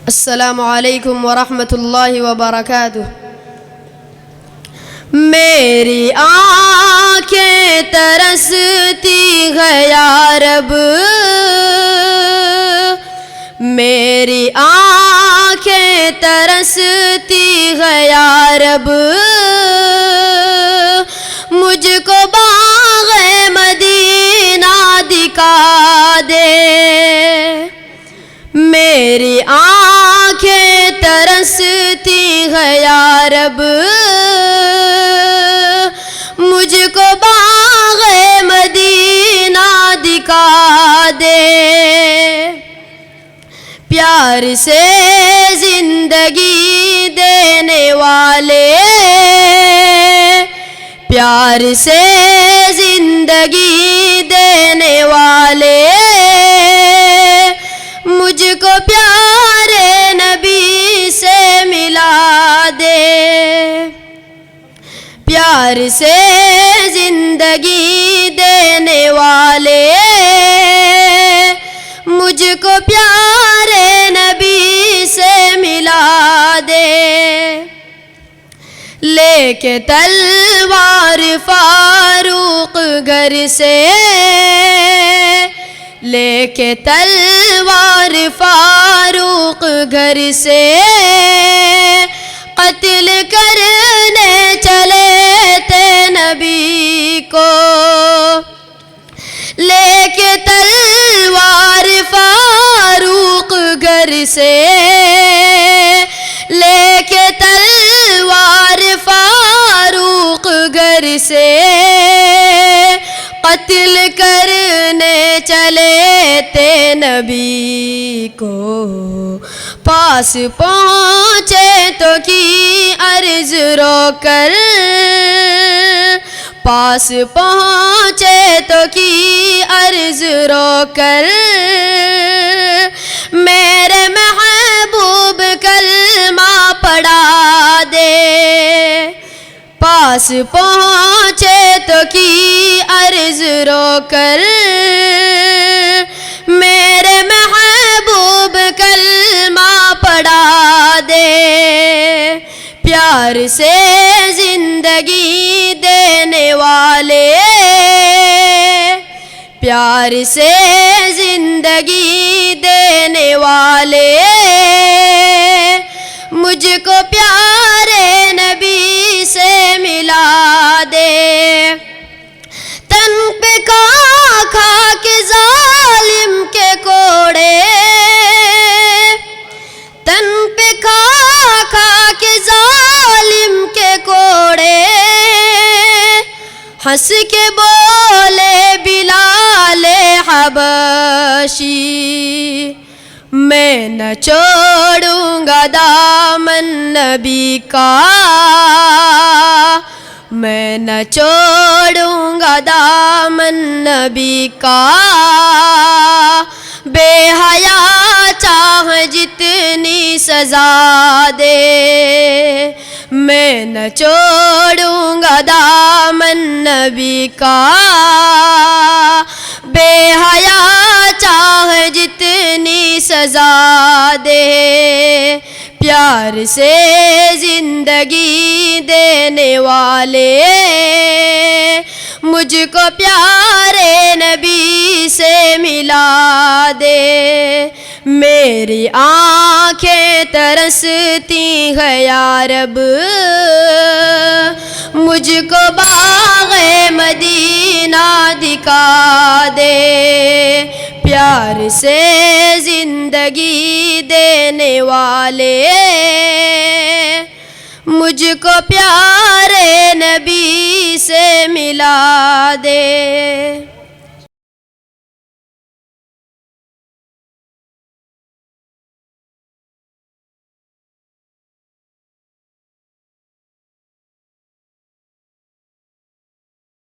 السلام علیکم ورحمۃ اللہ وبرکاتہ۔ میری آنکھیں ترستی ہے یا رب، میری آنکھیں ترستی ہے یا رب، مجھ کو باغ مدینہ دکھا دے۔ میری آنکھیں ترستی ہے یا رب، مجھ کو باغ مدینہ دکھا دے۔ پیار سے زندگی دینے والے، پیار سے زندگی دینے والے، مجھ کو پیارے نبی سے ملا دے۔ پیار سے زندگی دینے والے، مجھ کو پیارے نبی سے ملا دے۔ لے کے تلوار فاروق گھر سے، لے کے تلوار فاروق گھر سے، قتل کرنے چلے تھے نبی کو۔ لے کے تلوار فاروق گھر سے، لے کے تلوار فاروق گھر سے، قتل کرنے چلے تھے نبی کو۔ پاس پہنچے تو کی عرض رو کر، پاس پہنچے تو کی عرض رو کر، میرے محبوب کلمہ پڑھا دے۔ پاس پہنچے تو کی عرض رو کر، میرے محبوب کلمہ پڑھا دے۔ پیار سے زندگی دینے والے، پیار سے زندگی دینے والے، مجھ کو پیارے نبی سے ملا دے۔ تن پہ کھا کھا کے ظالم کے کوڑے، تن پہ کھا کھا کے ظالم کے کوڑے، ہنس کے بولے بلال حبشی، میں نہ چھوڑوں گا دامن نبی کا، میں نہ چھوڑوں گا دامن نبی کا۔ بے حیا چاہے جتنی سزا دے، میں نہ چھوڑوں گا دامن نبی کا۔ بے حیا چاہے جتنی سزا دے۔ پیار سے زندگی دینے والے، مجھ کو پیارے نبی سے ملا دے۔ میری آنکھیں ترستی ہے یا رب، مجھ کو باغ مدینہ دکھا دے۔ پیار سے زندگی دینے والے، مجھ کو پیارے نبی سے ملا دے۔